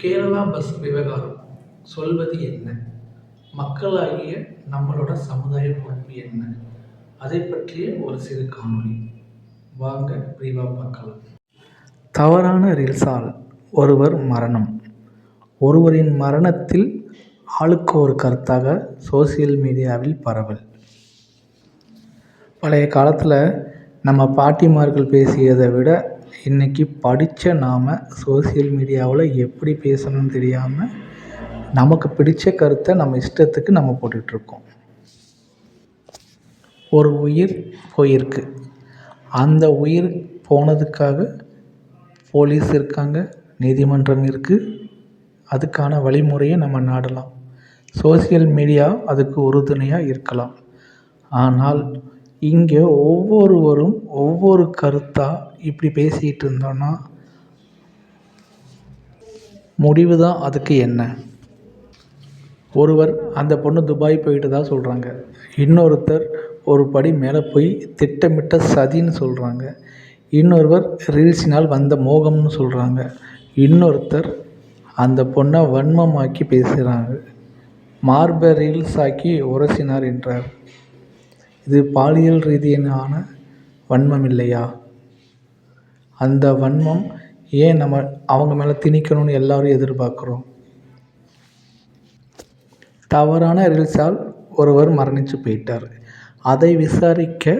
Kerala bus விவகாரம் சொல்வது என்ன? மக்களாகிய நம்மளோட சமுதாய பொறுப்பு என்ன? அதை பற்றிய ஒரு சிறு காணொளி. வாங்க விரிவாக பார்க்கலாம். தவறான ரீல்ஸால் ஒருவர் மரணம். ஒருவரின் மரணத்தில் ஆளுக்கு ஒரு கருத்தாக சோசியல் மீடியாவில் பரவல். பழைய காலத்தில் நம்ம பாட்டிமார்கள் பேசியதை விட இன்றைக்கி படித்த நாம் சோசியல் மீடியாவில் எப்படி பேசணும்னு தெரியாமல் நமக்கு பிடித்த கருத்தை நம்ம இஷ்டத்துக்கு நம்ம போட்டுட்ருக்கோம். ஒரு உயிர் போயிருக்கு. அந்த உயிர் போனதுக்காக போலீஸ் இருக்காங்க, நீதிமன்றம் இருக்குது. அதுக்கான வழிமுறையை நம்ம நாடலாம். சோசியல் மீடியா அதுக்கு உறுதுணையாக இருக்கலாம். ஆனால் இங்கே ஒவ்வொருவரும் ஒவ்வொரு கருத்தாக இப்படி பேசிகிட்டு இருந்தோன்னா முடிவு தான் அதுக்கு என்ன? ஒருவர் அந்த பொண்ணு துபாய் போயிட்டு தான் சொல்கிறாங்க. இன்னொருத்தர் ஒரு படி மேலே போய் திட்டமிட்ட சதின்னு சொல்கிறாங்க. இன்னொருவர் ரீல்ஸினால் வந்த மோகம்னு சொல்கிறாங்க. இன்னொருத்தர் அந்த பொண்ணை வன்மமாக்கி பேசுகிறாங்க. மார்பை ரீல்ஸ் ஆக்கி உரசினார் என்றார். இது பாலியல் ரீதியான வன்மம் இல்லையா? அந்த வன்மம் ஏன் நம்ம அவங்க மேலே திணிக்கணும்னு எல்லோரும் எதிர்பார்க்குறோம்? தவறான ரீல்ஸால் ஒருவர் மரணித்து போயிட்டார். அதை விசாரிக்க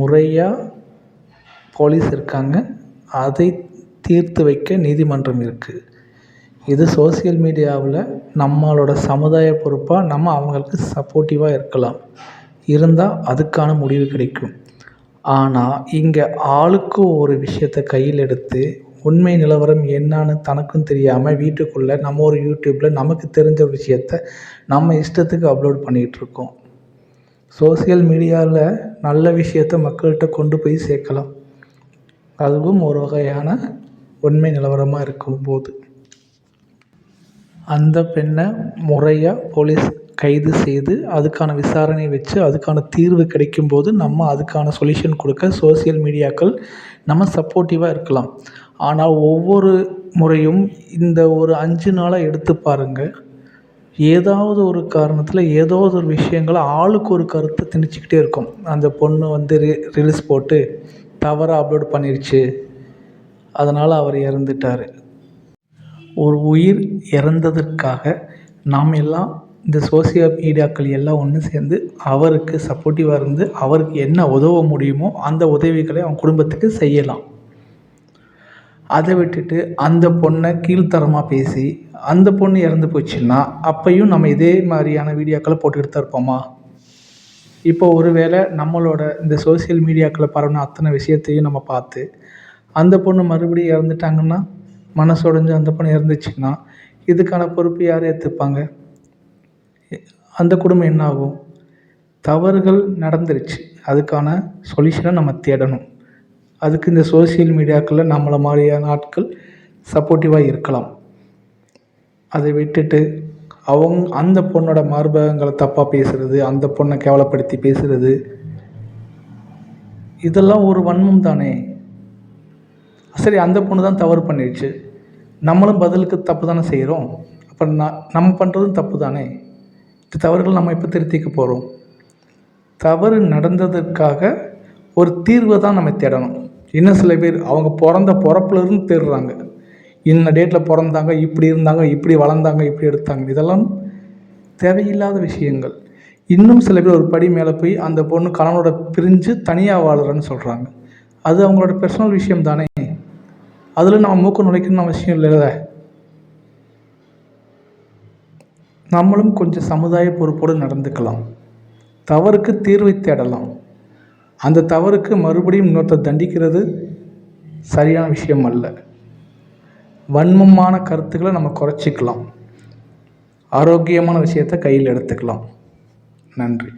முறையாக போலீஸ் இருக்காங்க. அதை தீர்த்து வைக்க நீதிமன்றம் இருக்குது. இது சோசியல் மீடியாவில் நம்மளோட சமுதாய பொறுப்பாக நம்ம அவங்களுக்கு சப்போர்ட்டிவாக இருக்கலாம். இருந்தால் அதுக்கான முடிவு கிடைக்கும். ஆனால் இங்கே ஆளுக்கு ஒரு விஷயத்தை கையில் எடுத்து உண்மை நிலவரம் என்னான்னு தனக்கும் தெரியாமல் வீட்டுக்குள்ளே நம்ம ஒரு யூடியூப்பில் நமக்கு தெரிஞ்ச விஷயத்த நம்ம இஷ்டத்துக்கு அப்லோட் பண்ணிகிட்ருக்கோம். சோசியல் மீடியாவில் நல்ல விஷயத்த மக்கள்கிட்ட கொண்டு போய் சேர்க்கலாம். அதுவும் ஒரு வகையான உண்மை நிலவரமாக இருக்கும்போது அந்த பெண்ணை முறையாக போலீஸ் கைது செய்து அதுக்கான விசாரணை வச்சு அதுக்கான தீர்வு கிடைக்கும்போது நம்ம அதுக்கான சொல்யூஷன் கொடுக்க சோசியல் மீடியாக்கள் நம்ம சப்போர்ட்டிவாக இருக்கலாம். ஆனால் ஒவ்வொரு முறையும் இந்த ஒரு 5 நாளாக எடுத்து பாருங்கள், ஏதாவது ஒரு காரணத்தில் ஏதாவது ஒரு விஷயங்களை ஆளுக்கு ஒரு கருத்தை திணிச்சிக்கிட்டே இருக்கும். அந்த பொண்ணு வந்து ரீல்ஸ் போட்டு தவறாக அப்லோட் பண்ணிருச்சு, அதனால் அவர் இறந்துட்டார். ஒரு உயிர் இறந்ததற்காக நாம் எல்லாம் இந்த சோசியல் மீடியாக்கள் எல்லாம் ஒன்று சேர்ந்து அவருக்கு சப்போர்ட்டிவாக இருந்து அவருக்கு என்ன உதவ முடியுமோ அந்த உதவிகளை அவன் குடும்பத்துக்கு செய்யலாம். அதை விட்டுட்டு அந்த பொண்ணை கீழ்த்தரமாக பேசி அந்த பொண்ணு இறந்து போச்சுன்னா அப்பையும் நம்ம இதே மாதிரியான வீடியோக்களை போட்டுக்கிட்டு தான் இருப்போமா? இப்போ ஒருவேளை நம்மளோட இந்த சோசியல் மீடியாக்களை பரவின அத்தனை விஷயத்தையும் நம்ம பார்த்து அந்த பொண்ணு மறுபடியும் இறந்துட்டாங்கன்னா, மனசுடைஞ்சு அந்த பொண்ணு இறந்துச்சுன்னா இதுக்கான பொறுப்பு யார் ஏற்றுப்பாங்க? அந்த குடும்பம் என்ன ஆகும்? தவறுகள் நடந்துருச்சு, அதுக்கான சொல்யூஷனை நம்ம தேடணும். அதுக்கு இந்த சோசியல் மீடியாக்களில் நம்மளை மாதிரியான ஆட்கள் சப்போர்ட்டிவாக இருக்கலாம். அதை விட்டுட்டு அந்த பொண்ணோட மார்பகங்களை தப்பாக பேசுகிறது, அந்த பொண்ணை கேவலப்படுத்தி பேசுகிறது, இதெல்லாம் ஒரு வன்மம் தானே. சரி, அந்த பொண்ணு தான் தவறு பண்ணிடுச்சு, நம்மளும் பதிலுக்கு தப்பு தானே செய்கிறோம். அப்போ நம்ம பண்ணுறதும் தப்பு தானே. இந்த தவறுகள் நம்ம எப்போ திருத்திக்க போகிறோம்? தவறு நடந்ததற்காக ஒரு தீர்வை தான் நம்ம தேடணும். இன்னும் சில பேர் அவங்க பிறப்புலேருந்து தேடுறாங்க. இந்த டேட்டில் பிறந்தாங்க, இப்படி இருந்தாங்க, இப்படி வளர்ந்தாங்க, இப்படி எடுத்தாங்க. இதெல்லாம் தேவையில்லாத விஷயங்கள். இன்னும் சில பேர் ஒரு படி மேலே போய் அந்த பொண்ணு கணவனோட பிரிஞ்சு தனியாக வாழுறேன்னு சொல்கிறாங்க. அது அவங்களோட பர்சனல் விஷயம் தானே. அதில் நம்ம மூக்க நுழைக்கணும்னு அவசியம் இல்லைல்ல. நம்மளும் கொஞ்சம் சமுதாய பொறுப்போடு நடந்துக்கலாம். தவறுக்கு தீர்வை தேடலாம். அந்த தவறுக்கு மறுபடியும் இன்னொருத்தர் தண்டிக்கிறது சரியான விஷயம் அல்ல. வன்மமான கருத்துக்களை நம்ம குறைச்சிக்கலாம். ஆரோக்கியமான விஷயத்தை கையில் எடுத்துக்கலாம். நன்றி.